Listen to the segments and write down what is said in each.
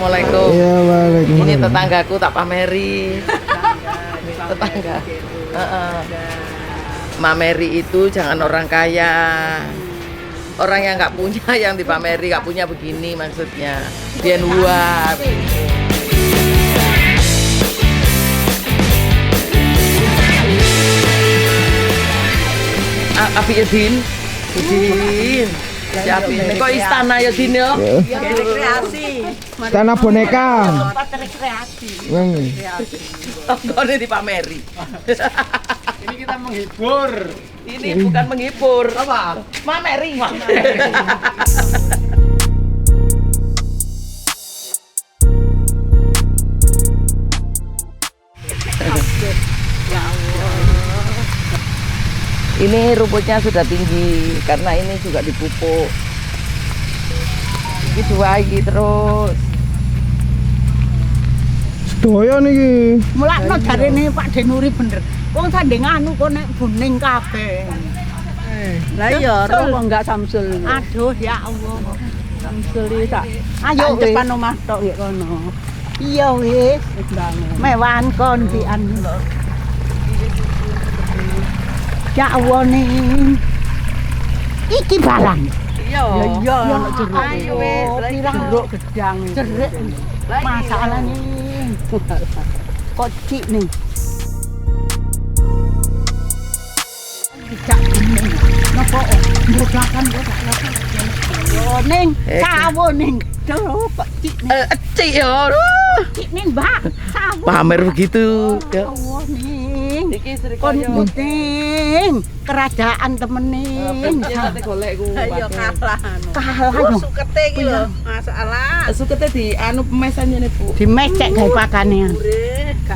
Assalamualaikum. Iya, waalaikumsalam. Ini tetanggaku tak pameri. Tetangga. Mak Mary itu jangan orang kaya. Orang yang nggak punya yang dipameri, nggak punya begini maksudnya. Biar luar. Api ya Din. Ya Api. Kok istana ya Din ya? Rekreasi. Istana boneka. Tempat rekreasi. Kok ini dipameri? Ini kita menghibur. Ini bukan menghibur. Apa? Mameri. Ini rumputnya sudah tinggi karena ini juga dipupuk. Ini dua iki terus. Sedaya niki. Mulakno jarene Pak Denuri bener. Wong sanding anu kok nek buning kabeh. Lah iya, roh kok enggak Samsul. Aduh ya Allah. Samsul iki tak Ayo wis. depan omah tok ya kono. Iya wis. Wis bangun. Mewan kon di anu. Ya Allah nih. Iki barang. Iya. Ya iya ono jeruk. Ayo wis, pirang jeruk gedang. Jeruk. Masalah nih. Kocik nih. Tidak bening. Napa mbodakan kok tak yo ning sawo ning. Duh, kocik ning. Cik ya. Cik ning, Mbak. Sawo. Pamer begitu. Ya. Allah ning. Iki Kon Srikaya. puting kerajaan temening. Golekku. Ayo kalah anu. Kalah yo. Sukete iki lho, masalah. Sukete di anu pemesannya nih Bu. Dimecek gawe pakane.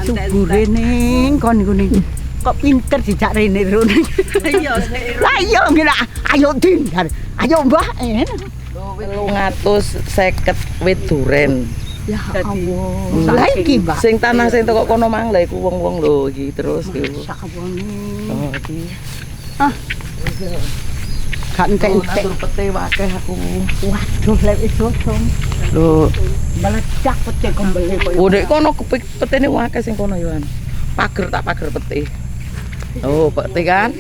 Subure ning kon niku ning. Kok pinter dijak rene rene. Iya, Lah iya ngira ayo Din. Ayo Mbah. 350 wit duren. Ya Allah. Lah iki Mbah. Sing tanah sing teko kono mang lha iku wong-wong lho iki terus iku. Sawoning. Oh iki. Gak entek-entek. Atur pete wakeh aku. Waduh lek wis dosong. Lho, Meledak pete kembali koyo. oh nek kono petene wakeh sing kono yo an. Pager tak pager pete. Oh, pete kan?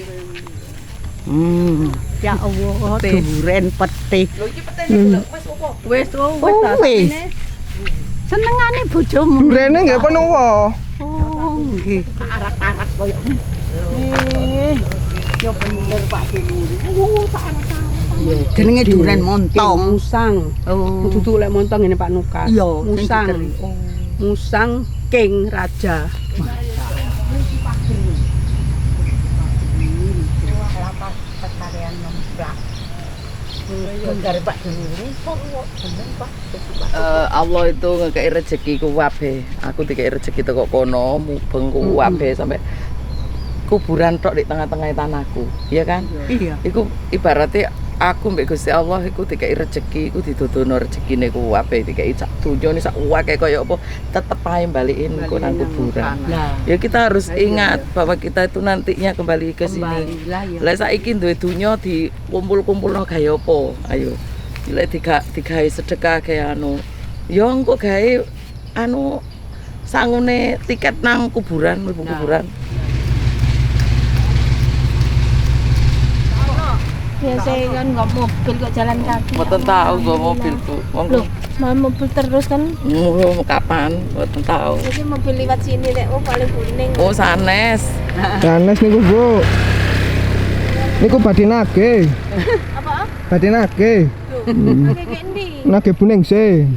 Ya Allah, duren pete. Lho iki petene wis opo? Wis Oh wis. Senengane bojomu. Rene nggih penuwa. Oh nggih. Arak-arak koyo. Yo bener Pak Denuri. Tak arak-arak. Jenenge duren montong. Musang. Oh. Dudu lek montong ini Pak Nukas. Iya, Musang. Musang king raja. Allah itu ngekei rezeki ku wabe. Aku dikei rezeki teko kono, mubeng ku wabe sampai kuburan tok di tengah-tengah tanahku, iya kan? Iya. Iku ibaratnya aku mbek Gusti Allah iku dikei rezeki, iku didodono rezekine ku wabe, dikei sak donya ni sak akeh kaya apa tetep ae balikin ku nang kuburan. Ya kita harus ingat bahwa kita itu nantinya kembali ke sini. Lah saiki duwe donya dikumpul-kumpulno gawe apa? Ayo. Lek digawe sedekah kaya anu. Ya engko gawe anu sangune tiket nang kuburan, mlebu kuburan. Biasanya kan nggak mobil kok jalan kaki. Mboten tahu nggo mobil Bu. Loh, mau mobil terus kan? Kapan? Mboten tahu. Jadi mobil lewat sini deh, oh paling kuning. Oh, sanes. Sanes niku, Bu. Niku badhe nage. Apa? Badhe nage. Kayak ini. Nage buning se.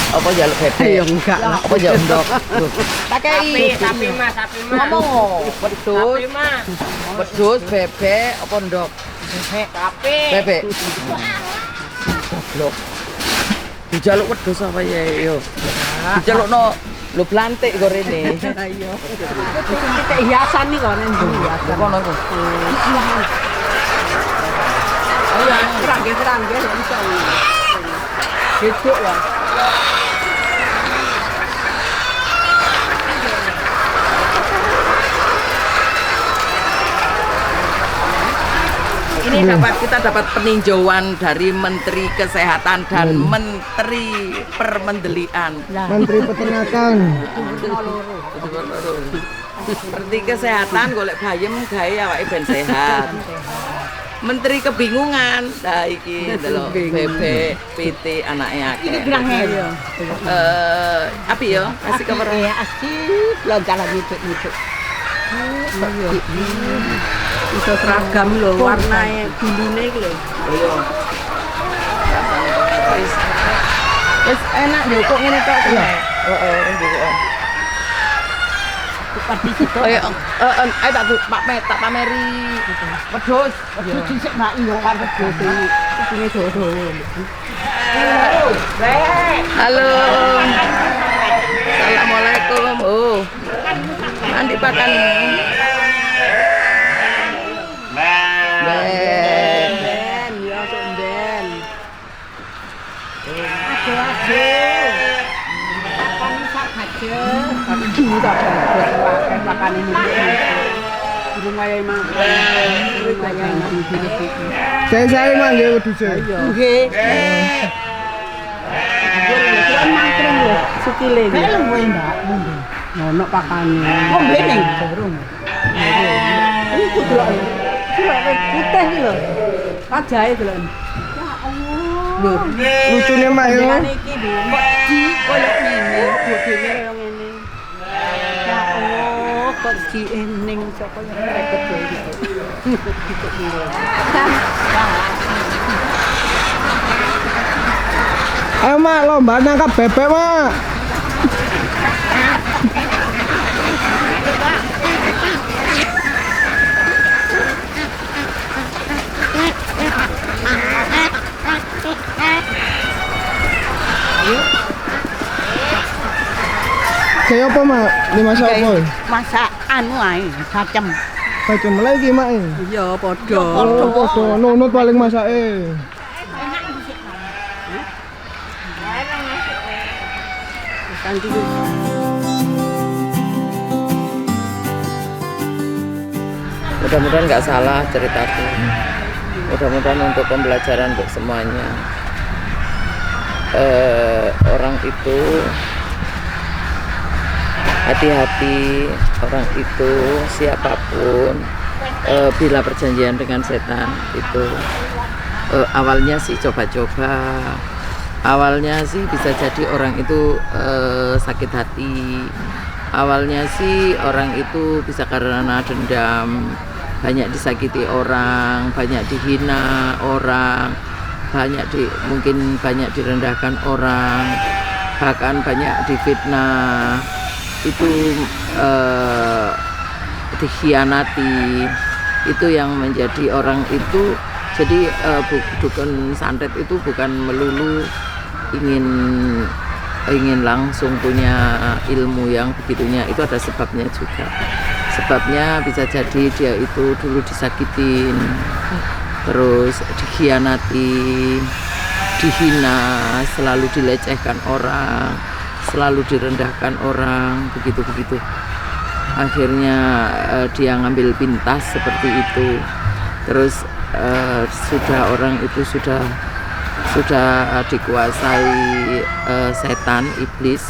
Apa jaluk bebek? Ya enggak lah. Apa jaluk ndok? Takei. Tapi Mas. Ngomong. Wedhus. Wedhus, bebek, apa ndok? Bebek. Goblok. Dijaluk wedhus apa ya yo? Dijalukno lho blantik kok rene. Iya. Kita hiasan nih kok nang hiasan. Kono iku. Serangga ya iso. Geduk lah. Oke. kita dapat peninjauan dari Menteri Kesehatan dan Menteri Permendelian. Menteri Peternakan. Menteri Kesehatan golek bayem gawe awake ben sehat. Menteri Kebingungan, nah iki delok bebek PT anake akeh. Ini bilang ya. Api yo, kasih kabar. Ya asik, loncalan itu. Iso seragam lho, warnane gulune iki lho. Iya. Wis enak yo kok ngene tok. Heeh, njukuk. Ayo tak pameri. Wedhus. Dhisik mak iyo kan wedhus iki. Ini dodo. Halo. Assalamualaikum. Oh. Nanti makan. Ben. Ben, ya sok ben. Papan sak aja. Iki tak makan ini. Durung wayahe makan. Durung wayahe makan. Saya mah nggih wedhuse. Nggih. Kan mangkreng lho, sikile iki. Belum wae Mbak. Ono pakane. Oh, bening. Durung. Iku delok. Delok putih iki lho. Wajahe delok. Lho, Lucunya mak yo. ngene iki lho, mbok di koyo ngene, bodene koyo ngene. Ya Allah, kok di ening sapa yang repot kowe iki. Ayo mak lomba nangkap bebek mak. Kayak apa mak? Dimasak apa? Masak anu ae, macam. Macam lagi mak. Iya, padha. Podo nunut paling masake. Mudah-mudahan nggak salah ceritaku. Mudah-mudahan untuk pembelajaran untuk semuanya. Orang itu hati-hati, orang itu siapapun bila perjanjian dengan setan itu awalnya sih coba-coba, awalnya sih bisa jadi orang itu sakit hati, awalnya sih orang itu bisa karena dendam, banyak disakiti orang, banyak dihina orang, mungkin banyak direndahkan orang, bahkan banyak difitnah, itu dikhianati, itu yang menjadi orang itu. Jadi dukun santet itu bukan melulu ingin langsung punya ilmu yang begitunya, itu ada sebabnya juga. Sebabnya bisa jadi dia itu dulu disakitin, terus dikhianati, dihina, selalu dilecehkan orang, selalu direndahkan orang, begitu-begitu. Akhirnya dia ngambil pintas seperti itu. Terus orang itu sudah dikuasai setan, iblis.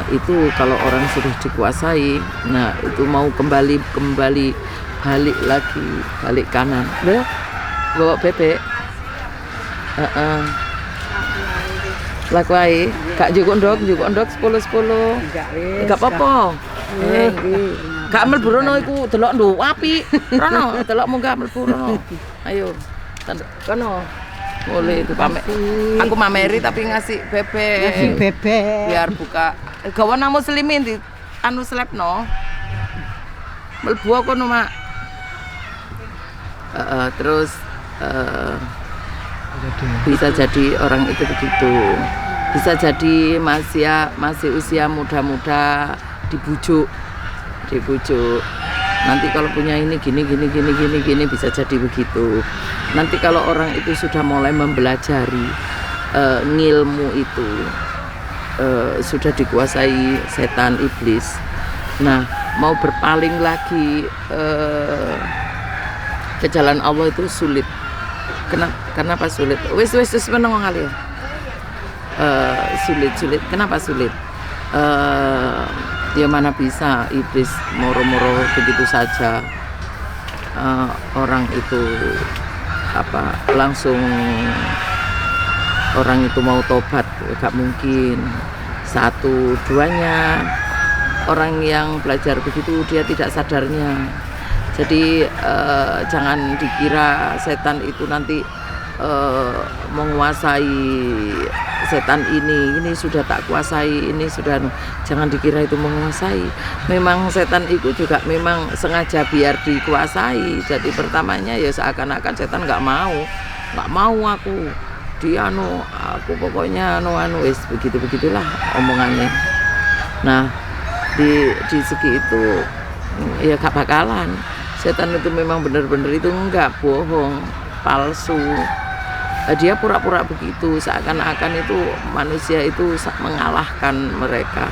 Itu kalau orang sudah dikuasai, nah itu mau kembali balik lagi, balik kanan. Loh, bawa bebek. Laku ae, gak njuk ndok 10-10. Enggak apa-apa. Gak mlebu rono iku delok nduk apik. Rono, delok munggah mlebu rono. Ayo. Kono. Boleh itu pamer. Aku mameri tapi ngasih bebek. Bebek. Biar buka. Gawa nang muslimin di anu slepno. Mlebu kono, Mak. Terus bisa jadi orang itu begitu, bisa jadi masih usia muda-muda dibujuk, nanti kalau punya ini gini bisa jadi begitu. Nanti kalau orang itu sudah mulai mempelajari ngilmu itu, sudah dikuasai setan iblis, nah mau berpaling lagi ke jalan Allah itu sulit. Kenapa sulit? Wis meneng kali ya. Sulit. Kenapa sulit? Ya mana bisa iblis moro-moro begitu saja orang itu langsung orang itu mau tobat, gak mungkin. Satu, duanya orang yang belajar begitu dia tidak sadarnya. Jadi jangan dikira setan itu nanti menguasai setan ini sudah tak kuasai, ini sudah, jangan dikira itu menguasai. Memang setan itu juga memang sengaja biar dikuasai. Jadi pertamanya ya seakan-akan setan nggak mau aku aku pokoknya wis begitulah omongannya. Nah di segi itu ya gak bakalan. Setan itu memang benar-benar itu enggak bohong, palsu. Dia pura-pura begitu, seakan-akan itu manusia itu mengalahkan mereka.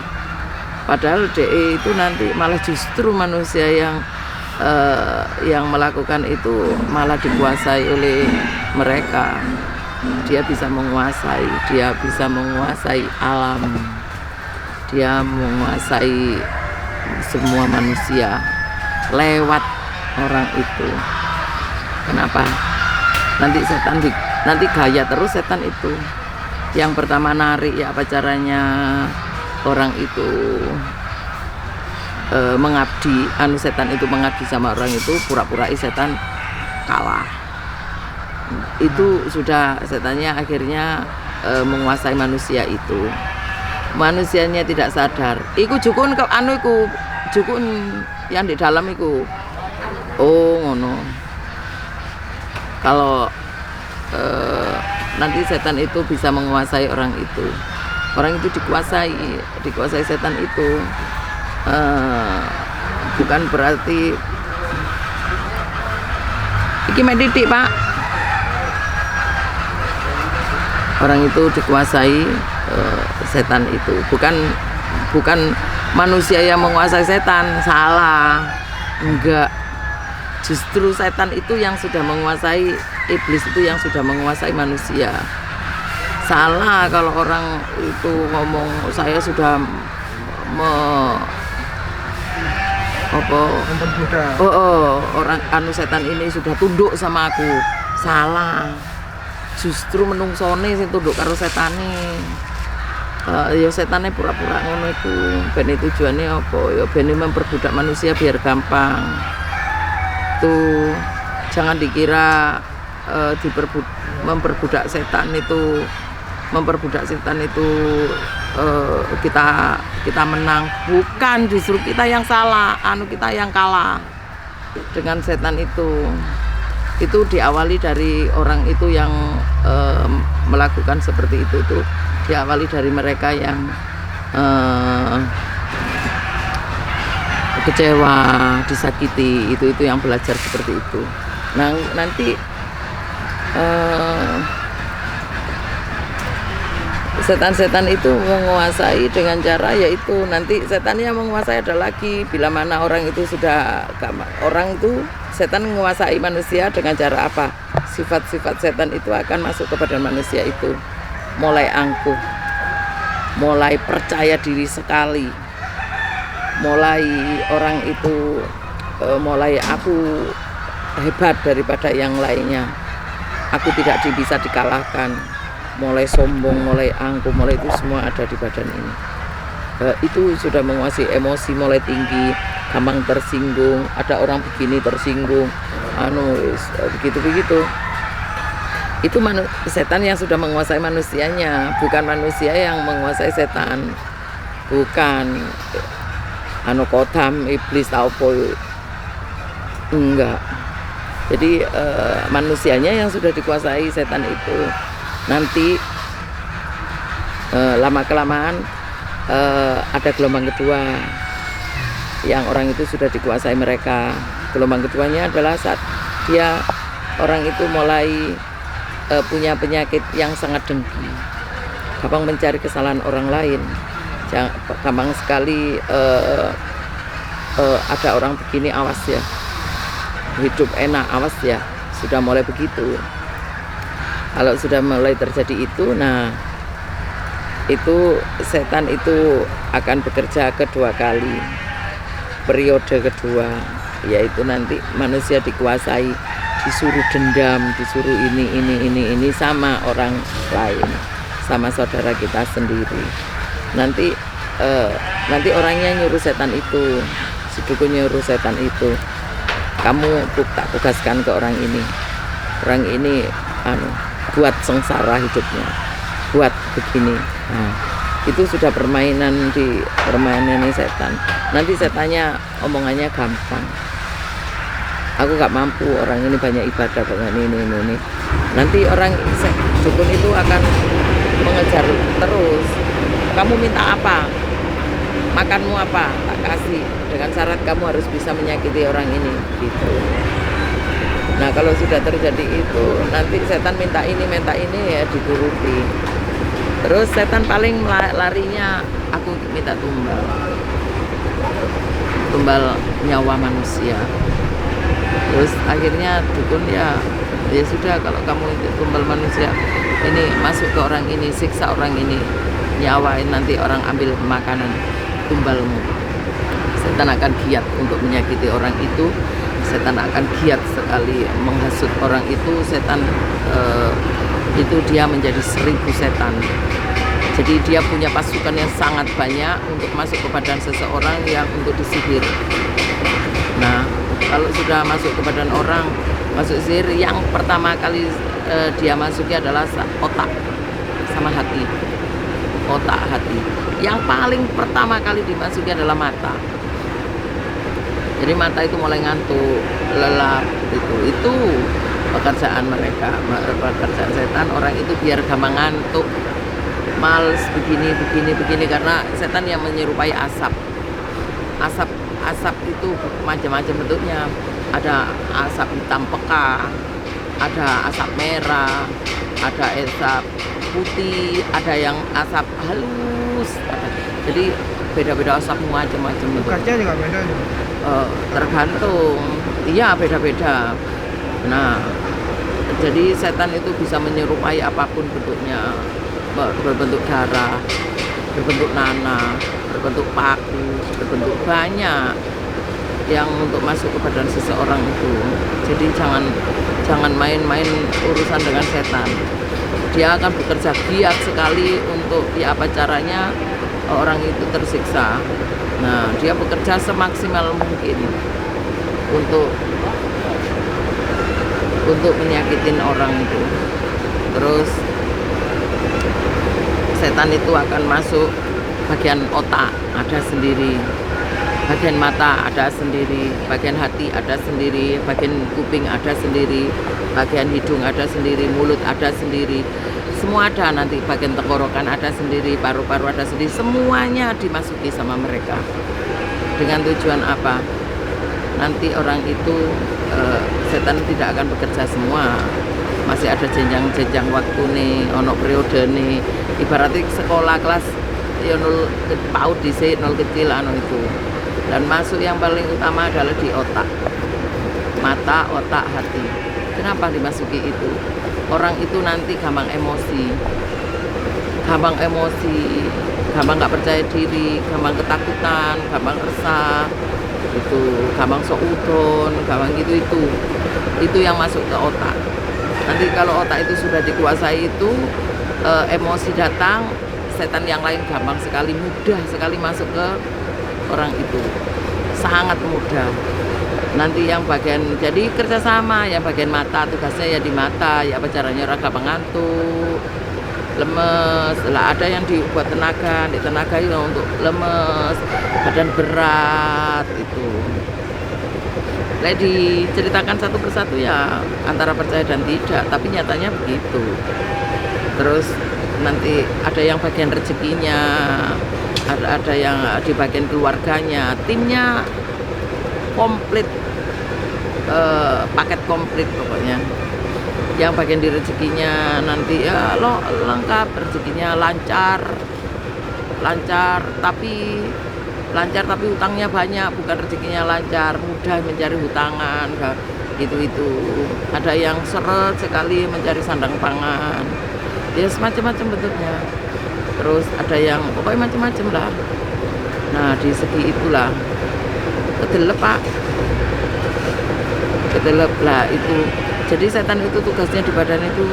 Padahal DE itu nanti malah justru manusia yang melakukan itu malah dikuasai oleh mereka. Dia bisa menguasai alam, dia menguasai semua manusia lewat orang itu. Kenapa? Nanti gaya terus setan itu. Yang pertama narik ya apa caranya orang itu mengabdi, setan itu mengabdi sama orang itu, pura-pura setan kalah. Itu sudah setannya akhirnya menguasai manusia itu. Manusianya tidak sadar. Iku jukun ke jukun yang di dalam iku. Oh ngono. Kalau nanti setan itu bisa menguasai orang itu. Orang itu dikuasai setan itu. Bukan berarti iki meditik, Pak. Orang itu dikuasai setan itu. Bukan manusia yang menguasai setan, salah. Enggak. Justru setan itu yang sudah menguasai, iblis itu yang sudah menguasai manusia. Salah kalau orang itu ngomong saya sudah orang setan ini sudah tunduk sama aku. Salah. Justru menungsone sing tunduk karo setane. Ya setane pura-pura ngono iku. Ben tujuannya apa? Ya ben memperbudak manusia biar gampang. Tuh, jangan dikira memperbudak setan itu kita menang. Bukan, justru kita yang salah, kita yang kalah dengan setan itu. Itu diawali dari orang itu yang melakukan seperti itu diawali dari mereka yang kecewa, disakiti, itu yang belajar seperti itu. Nah nanti setan-setan itu menguasai dengan cara, yaitu nanti setan yang menguasai ada lagi. Bila mana orang itu sudah setan menguasai manusia dengan cara apa? Sifat-sifat setan itu akan masuk kepada manusia itu. Mulai angkuh, mulai percaya diri sekali, mulai orang itu mulai aku hebat daripada yang lainnya, aku tidak bisa dikalahkan, mulai sombong, mulai angkuh, mulai itu semua ada di badan ini. Itu sudah menguasai emosi, mulai tinggi, gampang tersinggung. Ada orang begini tersinggung, begitu. Itu setan yang sudah menguasai manusianya, bukan manusia yang menguasai setan. Bukan kodam iblis apa, enggak. Jadi manusianya yang sudah dikuasai setan itu. Nanti lama kelamaan ada gelombang kedua yang orang itu sudah dikuasai mereka. Gelombang keduanya adalah saat orang itu mulai punya penyakit yang sangat dengki, gampang mencari kesalahan orang lain, gampang sekali ada orang begini, awas ya, hidup enak, awas ya, sudah mulai begitu. Kalau sudah mulai terjadi itu, nah itu setan itu akan bekerja kedua kali, periode kedua, yaitu nanti manusia dikuasai, disuruh dendam, disuruh ini sama orang lain, sama saudara kita sendiri. Nanti orangnya nyuruh setan itu, si dukun nyuruh setan itu, kamu tak tugaskan ke orang ini buat sengsara hidupnya, buat begini. Nah, itu sudah permainan setan. Nanti setannya omongannya gampang, aku gak mampu, orang ini banyak ibadah, banyak ini. Nanti orang dukun itu akan mengejar terus, kamu minta apa, makanmu apa, tak kasih, dengan syarat kamu harus bisa menyakiti orang ini gitu. Nah kalau sudah terjadi itu, nanti setan minta ini ya dituruti. Terus setan paling larinya, aku minta tumbal nyawa manusia. Terus akhirnya dukun ya sudah, kalau kamu tumbal manusia ini, masuk ke orang ini, siksa orang ini, nyawain, nanti orang ambil makanan tumbalmu. Setan akan giat untuk menyakiti orang itu, setan akan giat sekali menghasut orang itu. Setan itu dia menjadi 1000 setan, jadi dia punya pasukan yang sangat banyak untuk masuk ke badan seseorang yang untuk disihir. Nah kalau sudah masuk ke badan orang, masuk sihir, yang pertama kali dia masuki adalah otak sama hati. Otak, hati. Yang paling pertama kali dimasuki adalah mata. Jadi mata itu mulai ngantuk, lelap, itu pekerjaan mereka, pekerjaan setan. Orang itu biar gampang ngantuk, males begini, karena setan yang menyerupai asap. Asap itu macam-macam bentuknya. Ada asap hitam pekat, ada asap merah, ada asap putih, ada yang asap halus, jadi beda-beda asap macam-macam bentuk. Bekasnya juga beda. Tergantung, iya beda-beda. Nah jadi setan itu bisa menyerupai apapun bentuknya, berbentuk darah, berbentuk nanah, berbentuk paku, berbentuk banyak yang untuk masuk ke badan seseorang itu. Jadi jangan main-main urusan dengan setan. Dia akan bekerja giat sekali untuk ya apa caranya orang itu tersiksa. Nah dia bekerja semaksimal mungkin untuk menyakitin orang itu. Terus setan itu akan masuk bagian otak, ada sendiri, bagian mata ada sendiri, bagian hati ada sendiri, bagian kuping ada sendiri, bagian hidung ada sendiri, mulut ada sendiri, semua ada. Nanti bagian tenggorokan ada sendiri, paru-paru ada sendiri, semuanya dimasuki sama mereka. Dengan tujuan apa? Nanti orang itu setan tidak akan bekerja semua, masih ada jenjang-jenjang waktu nih, ono periode nih. Ibaratnya sekolah kelas ya 0 PAUD di 0 kecil itu. Dan masuk yang paling utama adalah di otak, mata, otak, hati. Kenapa dimasuki itu? Orang itu nanti gampang emosi, gampang nggak percaya diri, gampang ketakutan, gampang resah, itu gampang sokudon, gampang itu yang masuk ke otak. Nanti kalau otak itu sudah dikuasai itu, emosi datang, setan yang lain gampang sekali, mudah sekali masuk ke orang itu, sangat mudah. Nanti yang bagian, jadi kerjasama, yang bagian mata, tugasnya ya di mata, ya apa caranya orang gampang ngantuk, lemes lah. Ada yang dibuat tenaga, di tenaga itu untuk lemes, badan berat itu. Diceritakan satu persatu ya antara percaya dan tidak, tapi nyatanya begitu. Terus nanti ada yang bagian rezekinya, ada yang di bagian keluarganya, timnya komplit, paket komplit pokoknya. Yang bagian di rezekinya nanti ya lo lengkap, rezekinya lancar tapi utangnya banyak, bukan rezekinya lancar, mudah mencari hutangan, itu ada yang seret sekali mencari sandang pangan, ya semacam-macam bentuknya. Terus ada yang pokoknya macam-macam lah. Nah di segi itulah kedelep Pak, kedelep lah itu. Jadi setan itu tugasnya di badan itu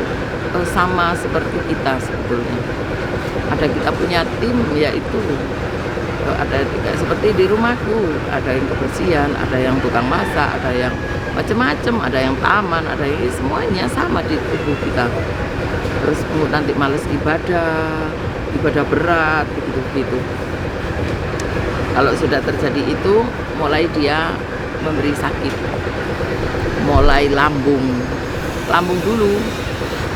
sama seperti kita sebetulnya. Ada kita punya tim, yaitu ada seperti di rumahku, ada yang kebersihan, ada yang tukang masak, ada yang macam-macam, ada yang taman, ada yang semuanya sama di tubuh kita. Terus nanti males ibadah berat gitu. Kalau sudah terjadi itu, mulai dia memberi sakit, mulai lambung dulu.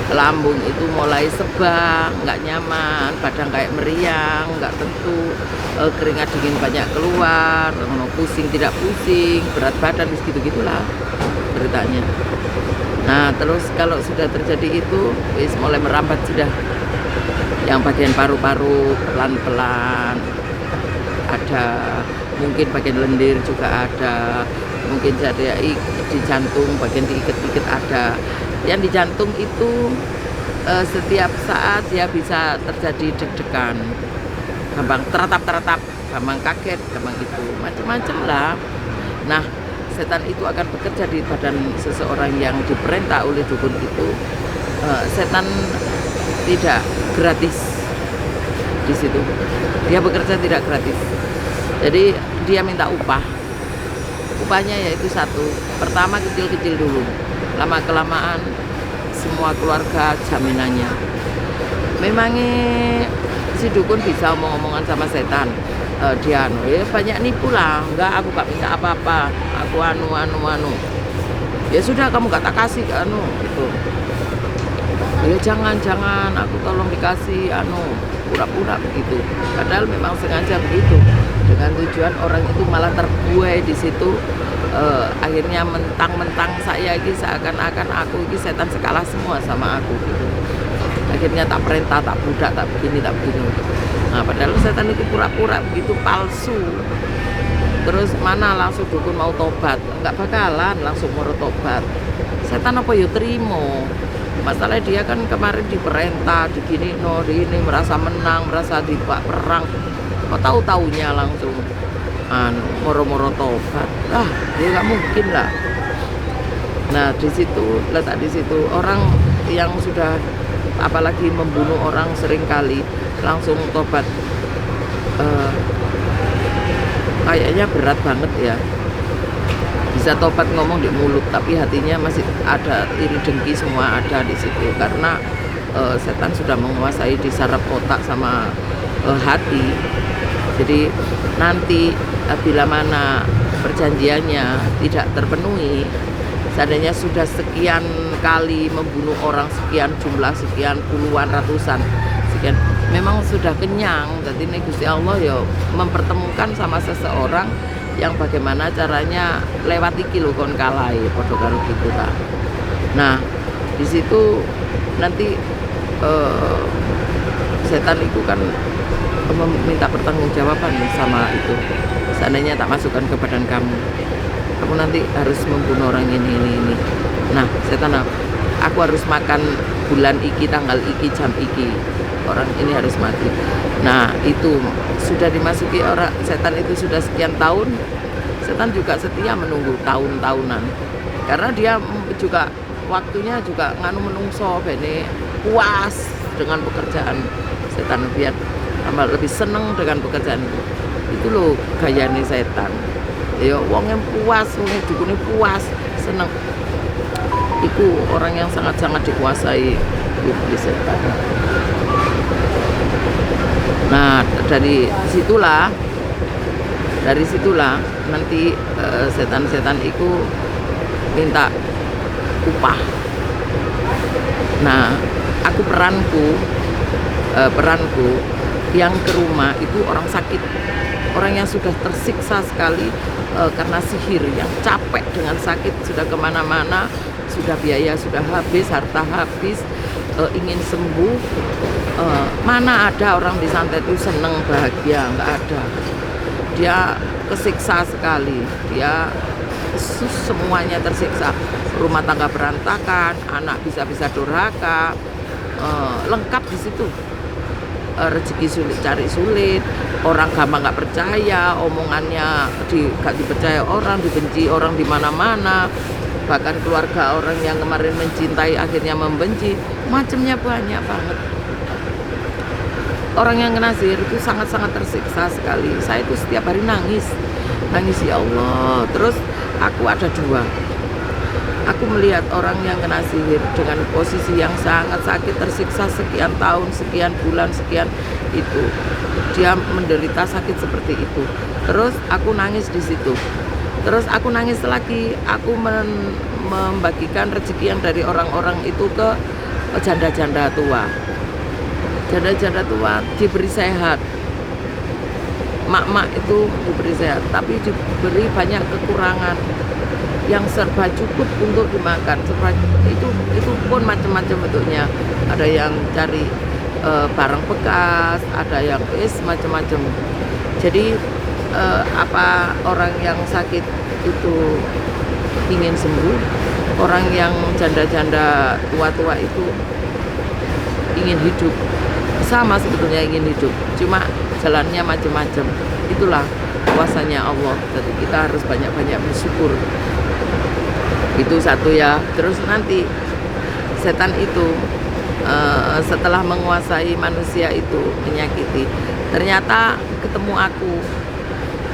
Lambung itu mulai sebah, nggak nyaman, badan kayak meriang, nggak tentu, keringat dingin banyak keluar, pusing tidak pusing, berat badan, gitu-gitulah ceritanya. Nah terus kalau sudah terjadi itu, mulai merambat sudah. Yang bagian paru-paru pelan-pelan ada, mungkin bagian lendir juga ada, mungkin jadi di jantung bagian diikat-ikat ada. Yang di jantung itu setiap saat dia bisa terjadi deg-degan, gampang teratap, gampang kaget, gampang itu, macam-macam lah. Nah, setan itu akan bekerja di badan seseorang yang diperintah oleh dukun itu. Setan tidak gratis di situ. Dia bekerja tidak gratis. Jadi dia minta upah. Upahnya yaitu satu. Pertama kecil-kecil dulu. Lama-kelamaan semua keluarga jaminannya. Memangnya si dukun bisa omong-omongan sama setan. Dia banyak nipu lah. Enggak, aku gak minta apa-apa. Aku anu. Ya sudah, kamu gak tak kasih anu gitu. Ya jangan, aku tolong dikasih pura-pura begitu. Padahal memang sengaja begitu. Dengan tujuan orang itu malah terbuai di situ. Akhirnya mentang-mentang saya ini seakan-akan aku ini setan sekalah semua sama aku gitu. Akhirnya tak perintah, tak budak, tak begini. Nah padahal setan itu pura-pura begitu, palsu. Terus mana langsung dukun mau tobat, nggak bakalan langsung mau tobat. Setan apa ya terima. Masalahnya dia kan kemarin diperintah, di ini merasa menang, merasa dibak perang. Kok tahu-taunya langsung moro-moro tobat, dia nggak mungkin lah. Nah letak di situ orang yang sudah apalagi membunuh orang sering kali langsung tobat, kayaknya berat banget ya. Bisa tobat ngomong di mulut tapi hatinya masih ada iri dengki, semua ada di situ karena setan sudah menguasai di saraf otak sama hati. Jadi nanti bila mana perjanjiannya tidak terpenuhi, seandainya sudah sekian kali membunuh orang, sekian jumlah, sekian puluhan, ratusan, sekian, memang sudah kenyang. Jadi Gusti Allah ya mempertemukan sama seseorang yang bagaimana caranya lewati kilo kon kalai padha karo gitu ta. Nah, di situ nanti setan itu kan meminta pertanggungjawaban sama itu. Seandainya tak masukkan ke badan kamu nanti harus membunuh orang ini. Nah, setan, aku harus makan bulan iki, tanggal iki, jam iki, orang ini harus mati. Nah, itu sudah dimasuki orang setan itu sudah sekian tahun. Setan juga setia menunggu tahun-tahunan karena dia juga waktunya juga nganu menungso bene puas dengan pekerjaan. Setan biar lebih seneng dengan pekerjaan itu loh gayane setan. Ya wongnya puas, wongnya dukune puas, seneng. Itu orang yang sangat-sangat dikuasai iblis setan. Nah dari situlah nanti setan-setan itu minta upah. Nah aku peranku yang ke rumah itu orang sakit, orang yang sudah tersiksa sekali karena sihir, yang capek dengan sakit, sudah kemana-mana, sudah biaya sudah habis, harta habis, ingin sembuh. Mana ada orang di santet itu seneng bahagia, nggak ada. Dia kesiksa sekali, dia semuanya tersiksa. Rumah tangga berantakan, anak bisa-bisa durhaka, lengkap di situ. Rezeki sulit cari sulit, orang gampang nggak percaya, omongannya nggak dipercaya orang, dibenci orang di mana-mana, bahkan keluarga orang yang kemarin mencintai akhirnya membenci, macamnya banyak banget. Orang yang kena sihir itu sangat-sangat tersiksa sekali. Saya itu setiap hari nangis ya Allah. Terus aku ada dua. Aku melihat orang yang kena sihir dengan posisi yang sangat sakit, tersiksa sekian tahun, sekian bulan, sekian itu. Dia menderita sakit seperti itu. Terus aku nangis di situ. Terus aku nangis lagi, aku membagikan rezeki yang dari orang-orang itu ke janda-janda tua. Janda-janda tua diberi sehat. Mak-mak itu diberi sehat, tapi diberi banyak kekurangan. Yang serba cukup untuk dimakan, serba itu pun macam-macam bentuknya. Ada yang cari barang bekas, ada yang macam-macam. Jadi apa orang yang sakit itu ingin sembuh, orang yang janda-janda tua-tua itu ingin hidup, sama sebetulnya ingin hidup, cuma jalannya macam-macam. Itulah kuasanya Allah. Jadi kita harus banyak-banyak bersyukur. Itu satu ya. Terus nanti setan itu setelah menguasai manusia itu menyakiti, ternyata ketemu aku,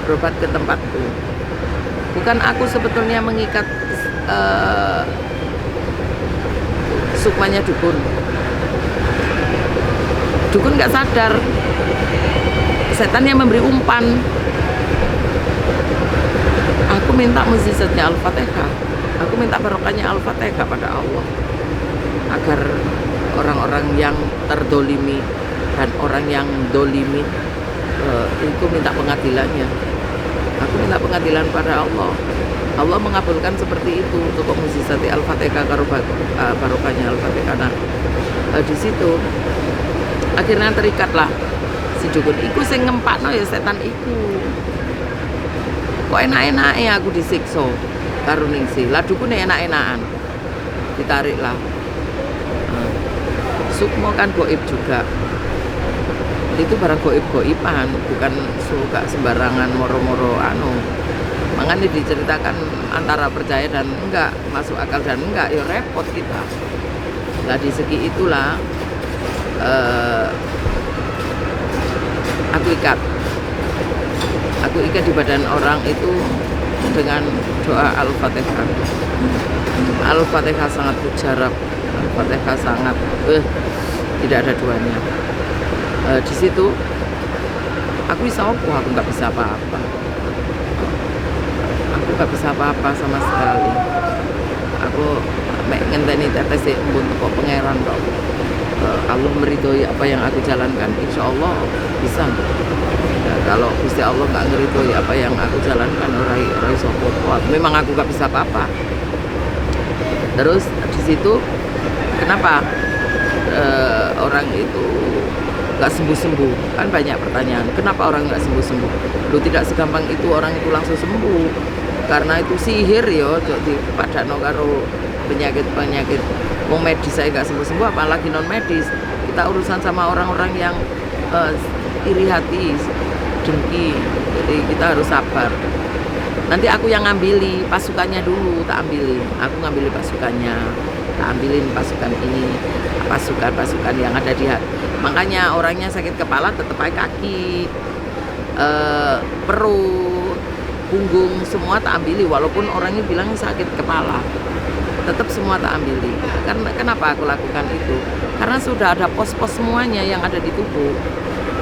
berobat ke tempatku. Bukan aku sebetulnya mengikat sukmanya dukun. Dukun nggak sadar, setan yang memberi umpan. Aku minta mukjizatnya Al-Fatihah. Aku minta barokahnya Al-Fatihah pada Allah, agar orang-orang yang terdolimi dan orang yang dolimi itu minta pengadilannya. Aku minta pengadilan pada Allah. Allah mengabulkan seperti itu untuk mukjizat Al-Fatihah karo barokahnya Al-Fatihah. Nah, di situ akhirnya terikatlah si dukun iku sing ngempakno ya setan iku. Kok enak-enak ya aku disiksa karo ningsi. Lah dukune enak-enakan. Ditarik lah. Sukmo kan goib juga. Itu barang goib-goiban, bukan suka sembarangan moro-moro anu. Makanya diceritakan antara percaya dan enggak, masuk akal dan enggak, ya repot kita. Lah di segi itulah aku ikat di badan orang itu dengan doa Al-Fatihah. Al-Fatihah sangat mujarab, Al-Fatihah sangat tidak ada duanya. Di situ aku bisa aku nggak bisa apa-apa. Aku nggak bisa apa-apa sama sekali. Aku ngenteni tetes embun kok pangeran kok. Allah meridhoi apa yang aku jalankan, insya Allah bisa. Nah, kalau Gusti Allah nggak ngeridhoi apa yang aku jalankan, orang sopo, memang aku nggak bisa apa-apa. Terus di situ kenapa orang itu nggak sembuh-sembuh? Kan banyak pertanyaan. Kenapa orang nggak sembuh-sembuh? Lu tidak segampang itu orang itu langsung sembuh. Karena itu sihir yo, di padano karo penyakit-penyakit. Wong medis saya nggak sembuh-sembuh, apalagi non medis. Kita urusan sama orang-orang yang iri hati, dengki. Jadi kita harus sabar. Nanti aku yang ngambil pasukannya dulu, tak ambilin. Aku ngambil pasukannya, tak ambilin pasukan ini, pasukan-pasukan yang ada di hati. Makanya orangnya sakit kepala tetap pakai kaki, perut, punggung, semua tak ambil. Walaupun orangnya bilang sakit kepala, tetap semua tak ambil. Karena kenapa aku lakukan itu? Karena sudah ada pos-pos semuanya yang ada di tubuh.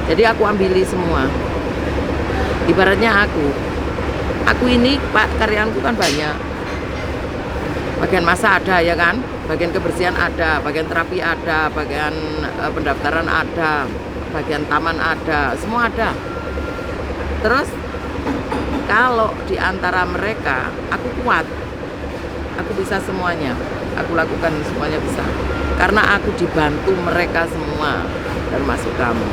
Jadi aku ambil semua. Ibaratnya aku ini Pak, karyaanku kan banyak. Bagian masa ada ya kan, bagian kebersihan ada, bagian terapi ada, bagian pendaftaran ada, bagian taman ada, semua ada. Terus kalau di antara mereka aku kuat, aku bisa semuanya, aku lakukan semuanya bisa, karena aku dibantu mereka semua, termasuk kamu.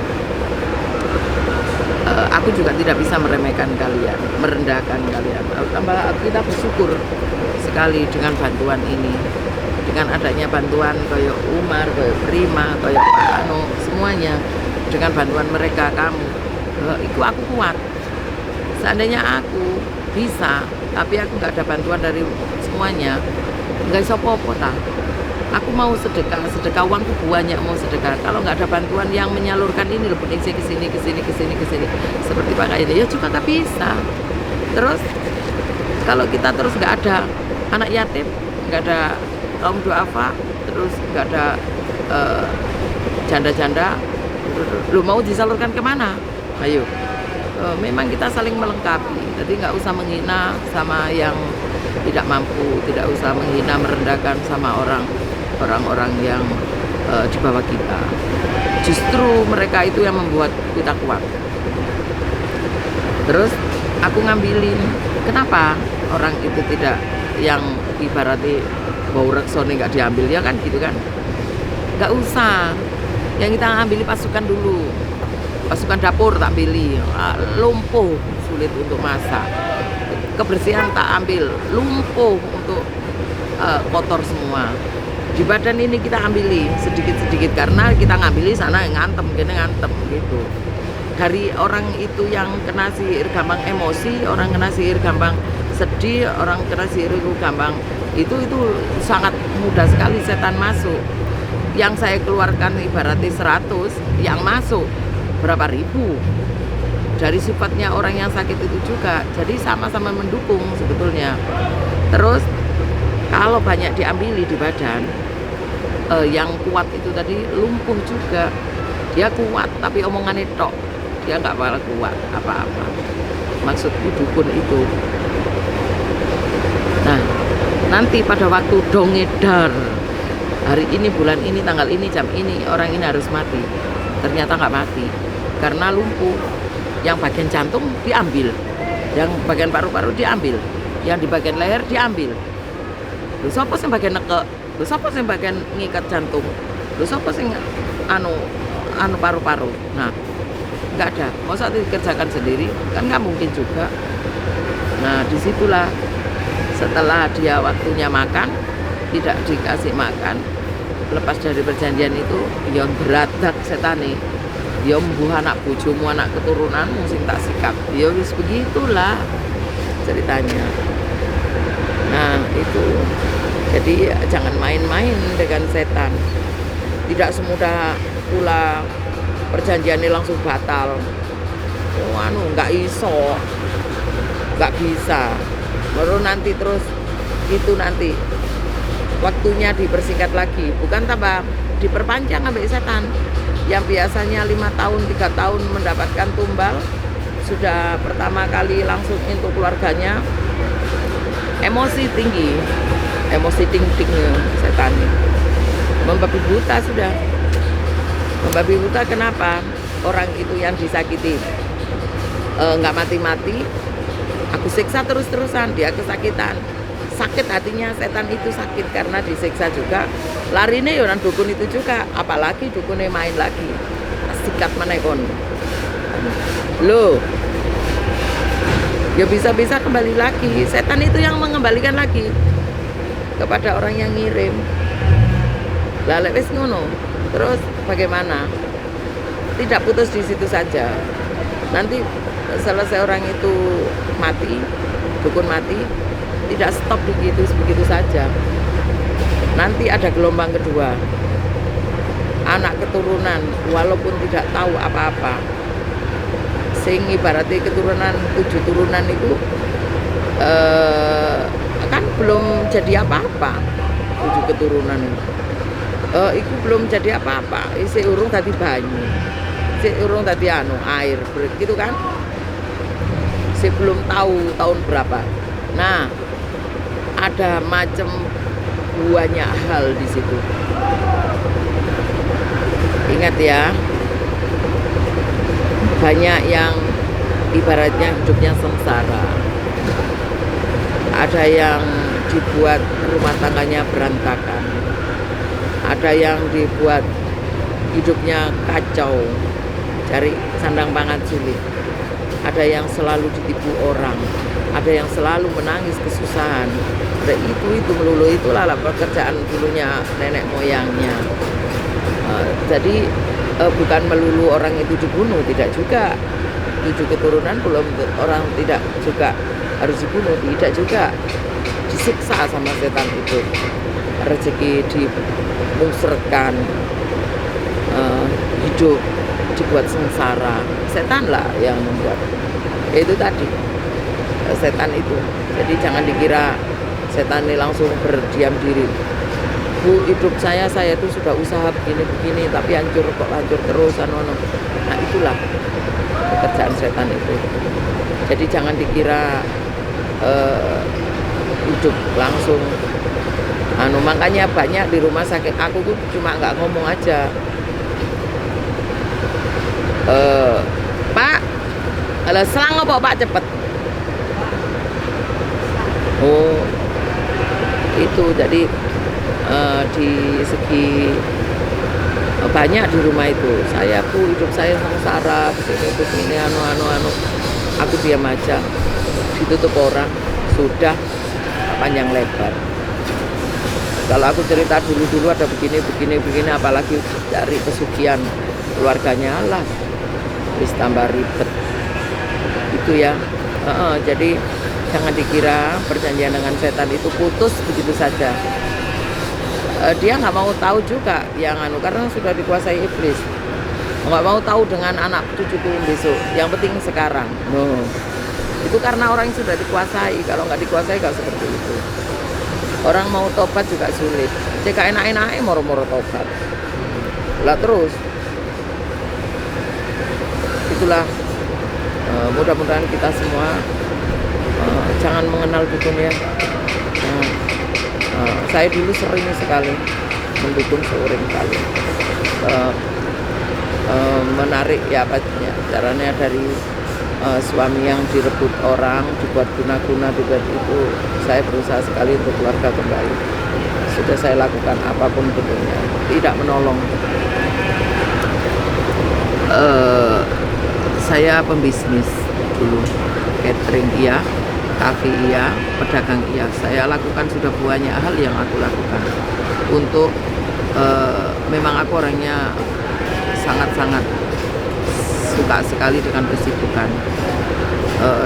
aku juga tidak bisa meremehkan kalian, merendahkan kalian. Tambah kita bersyukur sekali dengan bantuan ini, dengan adanya bantuan kayak Umar, kayak Prima, kayak Pak Ano, semuanya dengan bantuan mereka kamu, itu aku kuat. Seandainya aku bisa, tapi aku nggak ada bantuan dari semuanya, nggak bisa apa-apa ta. Aku mau sedekah uangku banyak mau sedekah. Kalau nggak ada bantuan yang menyalurkan ini loh, peningsi ke sini, seperti pakai ini, ya juga nggak bisa. Terus kalau kita terus nggak ada anak yatim, nggak ada kaum duafa, terus nggak ada janda-janda, lu mau disalurkan kemana? Ayo, memang kita saling melengkapi. Jadi nggak usah menghina sama yang tidak mampu, tidak usah menghina merendahkan sama orang-orang yang di bawah kita. Justru mereka itu yang membuat kita kuat. Terus aku ngambilin, kenapa orang itu tidak, yang ibaratnya bau reksone nggak diambil, ya kan gitu kan? Nggak usah. Yang kita ambil pasukan dulu, pasukan dapur tak pilih, lumpuh sulit untuk masak, kebersihan tak ambil, lumpuh untuk kotor semua. Di badan ini kita ambil sedikit-sedikit karena kita ngambil sana ngantem, gini ngantem gitu. Dari orang itu yang kena sihir gampang emosi, orang kena sihir gampang sedih, orang kena sihir gampang itu sangat mudah sekali setan masuk. Yang saya keluarkan ibaratnya 100, yang masuk berapa ribu. Dari sifatnya orang yang sakit itu juga, jadi sama-sama mendukung sebetulnya. Terus kalau banyak diambili di badan, yang kuat itu tadi lumpuh juga. Dia kuat tapi omongannya tok, dia nggak bakal kuat apa-apa. Maksudku dukun itu. Nah, nanti pada waktu dongedar, hari ini, bulan ini, tanggal ini, jam ini, orang ini harus mati. Ternyata nggak mati karena lumpuh. Yang bagian jantung diambil, yang bagian paru-paru diambil, yang di bagian leher diambil. Lho sapa sing bagian nekek? Lho sapa sing bagian ngikat jantung? Lho sapa sing anu paru-paru? Nah, nggak ada. Masa dikerjakan sendiri? Kan nggak mungkin juga. Nah, disitulah setelah dia waktunya makan, tidak dikasih makan, lepas dari perjanjian itu, yang beradak setane. Dia membuh anak bojomu, anak keturunanmu sing tak sikap. Ya wis begitulah ceritanya. Nah, itu. Jadi jangan main-main dengan setan. Tidak semudah pula perjanjiannya langsung batal. Oh, nggak iso. Nggak bisa. Baru nanti terus itu nanti waktunya dipersingkat lagi, bukan tambah diperpanjang sampai setan. Yang biasanya 5 tahun, 3 tahun mendapatkan tumbal, sudah pertama kali langsung untuk keluarganya, emosi tinggi, emosi tinggi setan. Membabi buta sudah. Membabi buta kenapa? Orang itu yang disakiti nggak mati-mati, aku siksa terus-terusan, dia kesakitan. Sakit hatinya, setan itu sakit karena disiksa juga. Larinya ya orang dukun itu juga, apalagi dukunnya main lagi. Sikat menekon. Loh, ya bisa-bisa kembali lagi. Setan itu yang mengembalikan lagi kepada orang yang ngirim. Lah lek wis ngono, terus bagaimana? Tidak putus di situ saja. Nanti selesai orang itu mati, dukun mati, tidak stop begitu saja. Nanti ada gelombang kedua. Anak keturunan walaupun tidak tahu apa-apa. Sing ibaratnya keturunan 7 turunan itu kan belum jadi apa-apa. 7 keturunan itu belum jadi apa-apa. Isi urung tadi banyu. Isi urung tadi air gitu kan. Si belum tahu tahun berapa. Nah, ada macam banyak hal di situ. Ingat ya, banyak yang ibaratnya hidupnya sengsara. Ada yang dibuat rumah tangganya berantakan. Ada yang dibuat hidupnya kacau, cari sandang pangan sulit. ada yang selalu ditipu orang, ada yang selalu menangis kesusahan. Ada itu melulu itulah pekerjaan dulunya nenek moyangnya. Jadi bukan melulu orang itu dibunuh, tidak juga. 7 keturunan belum orang tidak juga harus dibunuh, tidak juga. Disiksa sama setan itu, rezeki dimungserkan, hidup dibuat sengsara. Setan lah yang membuat. Itu tadi setan itu. Jadi jangan dikira setan ini langsung berdiam diri. Bu, hidup saya itu sudah usaha begini tapi hancur terus. Nah itulah pekerjaan setan itu. Jadi jangan dikira hidup langsung makanya banyak di rumah sakit aku tuh cuma nggak ngomong aja, Pak, selang apa Pak cepet. Oh itu jadi di segi banyak di rumah itu saya Bu, hidup saya sengsara begini aku diam aja, ditutup orang, sudah panjang lebar. Kalau aku cerita dulu ada begini, apalagi dari pesugihan keluarganya lah, wis tambah ribet itu ya. Jadi jangan dikira perjanjian dengan setan itu putus begitu saja. Dia nggak mau tahu juga yang karena sudah dikuasai iblis. Nggak mau tahu dengan anak cucuku besok, yang penting sekarang. Itu karena orang yang sudah dikuasai. Kalau nggak dikuasai nggak seperti itu. Orang mau tobat juga sulit. Cek enak-enak moro-moro tobat. Lah terus itulah mudah-mudahan kita semua jangan mengenal dukun ya. Saya dulu sering sekali mendukung seuring kali. Menarik ya caranya dari suami yang direbut orang, dibuat guna-guna, dibuat itu, saya berusaha sekali untuk keluarga kembali. Sudah saya lakukan apapun bentuknya, tidak menolong. Saya pembisnis dulu, catering iya, kafe iya, pedagang iya. Saya lakukan sudah banyak hal yang aku lakukan untuk memang aku orangnya sangat-sangat suka sekali dengan kesibukan.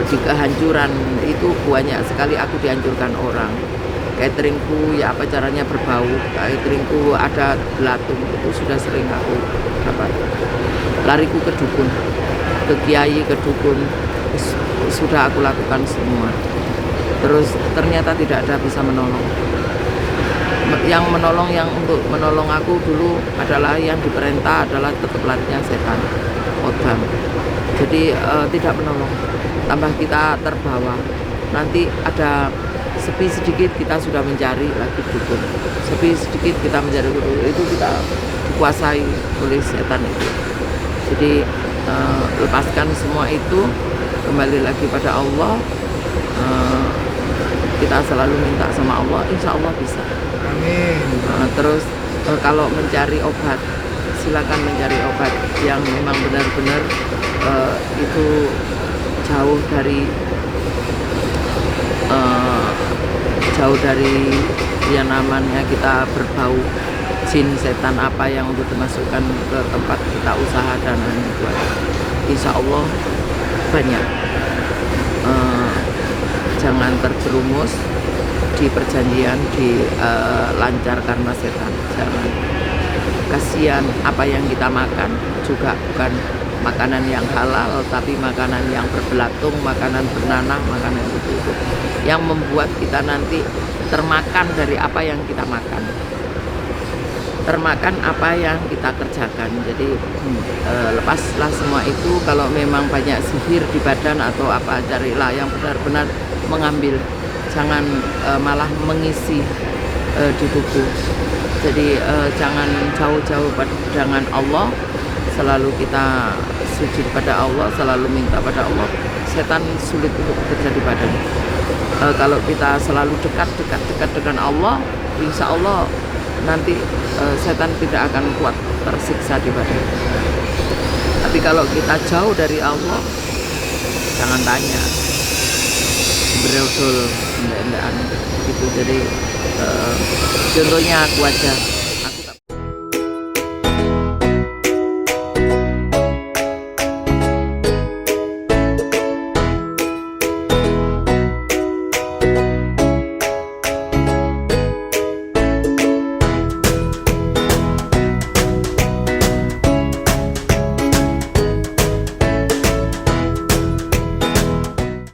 Di kehancuran itu banyak sekali aku dihancurkan orang. Cateringku ya apa caranya berbau, cateringku ada belatung, itu sudah sering aku dapat. Lariku ke dukun, ke kiai, ke dukun, sudah aku lakukan semua. Terus ternyata tidak ada bisa menolong. Yang menolong, yang untuk menolong aku dulu adalah yang diperintah adalah tetaplatnya setan, odam. Jadi tidak menolong, tambah kita terbawa. Nanti ada sepi sedikit kita sudah mencari lagi dukun, sepi sedikit kita mencari dukun, itu kita dikuasai oleh setan itu. Jadi lepaskan semua itu, kembali lagi pada Allah. Kita selalu minta sama Allah, insya Allah bisa. Amin. Terus kalau mencari obat, silakan mencari obat yang memang benar-benar itu jauh dari yang namanya kita berbau jin, setan apa yang untuk dimasukkan ke tempat kita usaha dan lain buat. Insya Allah banyak. Jangan terjerumus di perjanjian, dilancar karena setan. Jangan. Kasihan apa yang kita makan juga bukan makanan yang halal, tapi makanan yang berbelatung, makanan bernanah, makanan itu yang membuat kita nanti termakan dari apa yang kita makan, termakan apa yang kita kerjakan. Jadi lepaslah semua itu. Kalau memang banyak sihir di badan atau apa, carilah yang benar-benar mengambil, jangan malah mengisi di tubuh. Jadi jangan jauh-jauh dengan Allah, selalu kita sujud pada Allah, selalu minta pada Allah. Setan sulit untuk bekerja di badan. Kalau kita selalu dekat dengan Allah, insya Allah nanti setan tidak akan kuat tersiksa di badan. Tapi kalau kita jauh dari Allah, jangan tanya, berusul enggak gitu. Jadi contohnya aku aja